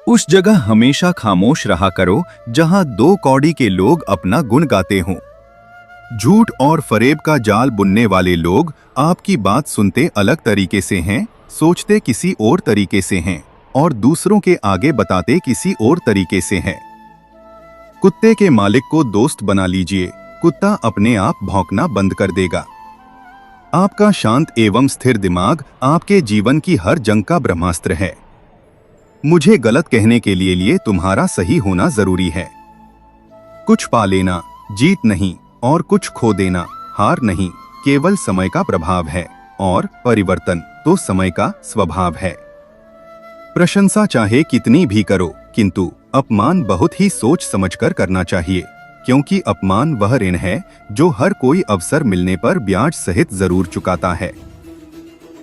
उस जगह हमेशा खामोश रहा करो जहां दो कौड़ी के लोग अपना गुण गाते हों। झूठ और फरेब का जाल बुनने वाले लोग आपकी बात सुनते अलग तरीके से हैं, सोचते किसी और तरीके से हैं और दूसरों के आगे बताते किसी और तरीके से हैं। कुत्ते के मालिक को दोस्त बना लीजिए, कुत्ता अपने आप भौंकना बंद कर देगा। आपका शांत एवं स्थिर दिमाग आपके जीवन की हर जंग का ब्रह्मास्त्र है। मुझे गलत कहने के लिए तुम्हारा सही होना जरूरी है। कुछ पा लेना जीत नहीं और कुछ खो देना हार नहीं, केवल समय का प्रभाव है और परिवर्तन तो समय का स्वभाव है। प्रशंसा चाहे कितनी भी करो, किंतु अपमान बहुत ही सोच समझकर करना चाहिए, क्योंकि अपमान वह ऋण है जो हर कोई अवसर मिलने पर ब्याज सहित जरूर चुकाता है।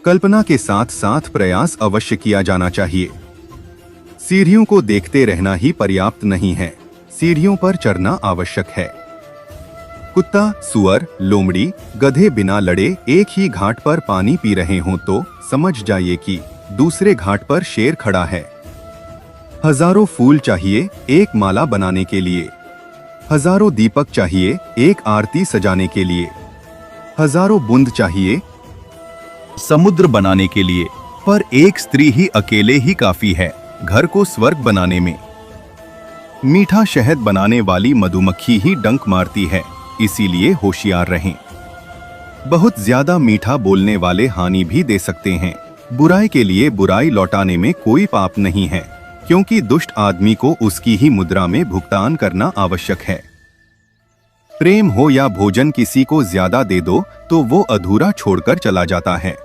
कल्पना के साथ साथ प्रयास अवश्य किया जाना चाहिए। सीढ़ियों को देखते रहना ही पर्याप्त नहीं है, सीढ़ियों पर चढ़ना आवश्यक है। कुत्ता, सुअर, लोमड़ी, गधे बिना लड़े एक ही घाट पर पानी पी रहे हों तो समझ जाइए कि दूसरे घाट पर शेर खड़ा है। हजारों फूल चाहिए एक माला बनाने के लिए, हजारों दीपक चाहिए एक आरती सजाने के लिए, हजारों बूंद चाहिए समुद्र बनाने के लिए, पर एक स्त्री ही अकेले ही काफी है घर को स्वर्ग बनाने में। मीठा शहद बनाने वाली मधुमक्खी ही डंक मारती है, इसीलिए होशियार रहें। बहुत ज्यादा मीठा बोलने वाले हानि भी दे सकते हैं। बुराई के लिए बुराई लौटाने में कोई पाप नहीं है, क्योंकि दुष्ट आदमी को उसकी ही मुद्रा में भुगतान करना आवश्यक है। प्रेम हो या भोजन किसी को ज्यादा दे दो तो वो अधूरा छोड़कर चला जाता है।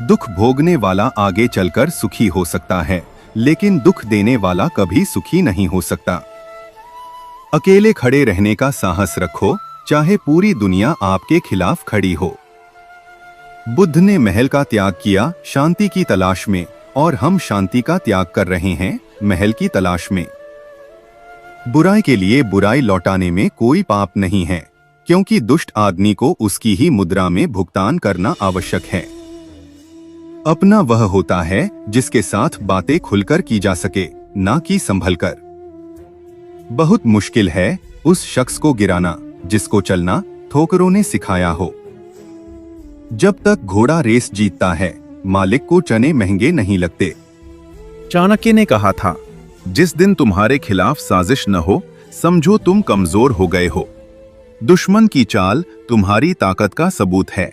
दुख भोगने वाला आगे चलकर सुखी हो सकता है, लेकिन दुख देने वाला कभी सुखी नहीं हो सकता। अकेले खड़े रहने का साहस रखो, चाहे पूरी दुनिया आपके खिलाफ खड़ी हो। बुद्ध ने महल का त्याग किया शांति की तलाश में, और हम शांति का त्याग कर रहे हैं महल की तलाश में। बुराई के लिए बुराई लौटाने में कोई पाप नहीं है, क्योंकि दुष्ट आदमी को उसकी ही मुद्रा में भुगतान करना आवश्यक है। अपना वह होता है जिसके साथ बातें खुलकर की जा सके, ना कि संभलकर। बहुत मुश्किल है उस शख्स को गिराना जिसको चलना ठोकरों ने सिखाया हो। जब तक घोड़ा रेस जीतता है, मालिक को चने महंगे नहीं लगते। चाणक्य ने कहा था, जिस दिन तुम्हारे खिलाफ साजिश न हो, समझो तुम कमजोर हो गए हो। दुश्मन की चाल तुम्हारी ताकत का सबूत है।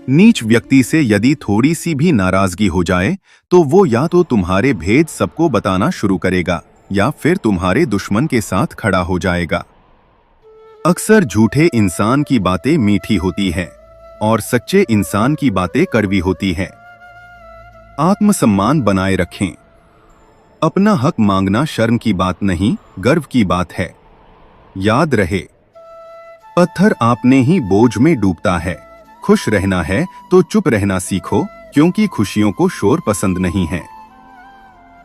नीच व्यक्ति से यदि थोड़ी सी भी नाराजगी हो जाए तो वो या तो तुम्हारे भेद सबको बताना शुरू करेगा या फिर तुम्हारे दुश्मन के साथ खड़ा हो जाएगा। अक्सर झूठे इंसान की बातें मीठी होती हैं और सच्चे इंसान की बातें कड़वी होती हैं। आत्मसम्मान बनाए रखें। अपना हक मांगना शर्म की बात नहीं, गर्व की बात है। याद रहे, पत्थर आपने ही बोझ में डूबता है। खुश रहना है तो चुप रहना सीखो, क्योंकि खुशियों को शोर पसंद नहीं है।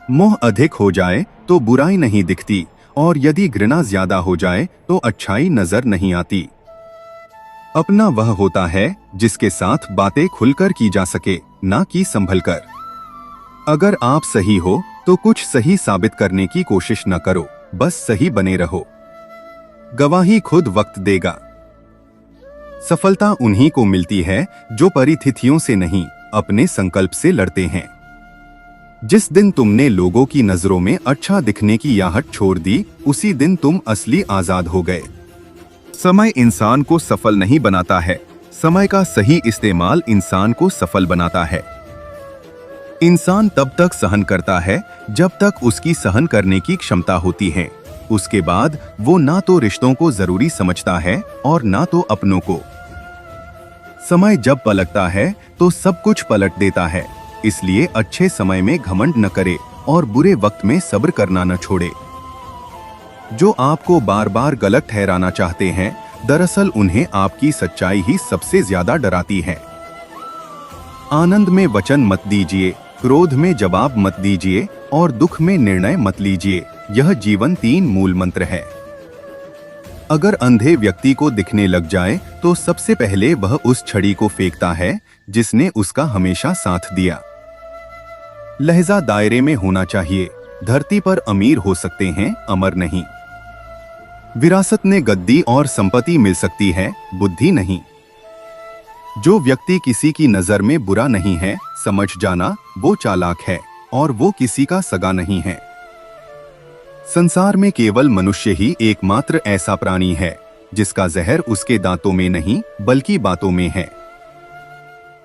मोह अधिक हो जाए तो बुराई नहीं दिखती, और यदि घृणा ज्यादा हो जाए तो अच्छाई नजर नहीं आती। अपना वह होता है जिसके साथ बातें खुलकर की जा सके, ना कि संभलकर। अगर आप सही हो तो कुछ सही साबित करने की कोशिश न करो, बस सही बने रहो। गवाही खुद वक्त देगा। सफलता उन्हीं को मिलती है जो परिस्थितियों से नहीं, अपने संकल्प से लड़ते हैं। जिस दिन तुमने लोगों की नजरों में अच्छा दिखने की याहट छोड़ दी, उसी दिन तुम असली आजाद हो गए। समय इंसान को सफल नहीं बनाता है, समय का सही इस्तेमाल इंसान को सफल बनाता है। इंसान तब तक सहन करता है जब तक उसकी सहन करने की क्षमता होती है। उसके बाद वो ना तो रिश्तों को जरूरी समझता है और ना तो अपनों को। समय जब पलटता है तो सब कुछ पलट देता है, इसलिए अच्छे समय में घमंड न करे और बुरे वक्त में सब्र करना न छोड़े। जो आपको बार बार गलत ठहराना चाहते हैं, दरअसल उन्हें आपकी सच्चाई ही सबसे ज्यादा डराती है। आनंद में वचन मत दीजिए, क्रोध में जवाब मत दीजिए और दुख में निर्णय मत लीजिए। यह जीवन 3 मूल मंत्र है। अगर अंधे व्यक्ति को दिखने लग जाए तो सबसे पहले वह उस छड़ी को फेंकता है जिसने उसका हमेशा साथ दिया। लहजा दायरे में होना चाहिए, धरती पर अमीर हो सकते हैं, अमर नहीं। विरासत में गद्दी और संपत्ति मिल सकती है, बुद्धि नहीं। जो व्यक्ति किसी की नजर में बुरा नहीं है, समझ जाना वो चालाक है और वो किसी का सगा नहीं है। संसार में केवल मनुष्य ही एकमात्र ऐसा प्राणी है जिसका जहर उसके दांतों में नहीं बल्कि बातों में है।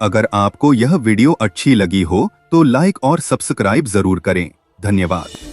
अगर आपको यह वीडियो अच्छी लगी हो तो लाइक और सब्सक्राइब जरूर करें। धन्यवाद।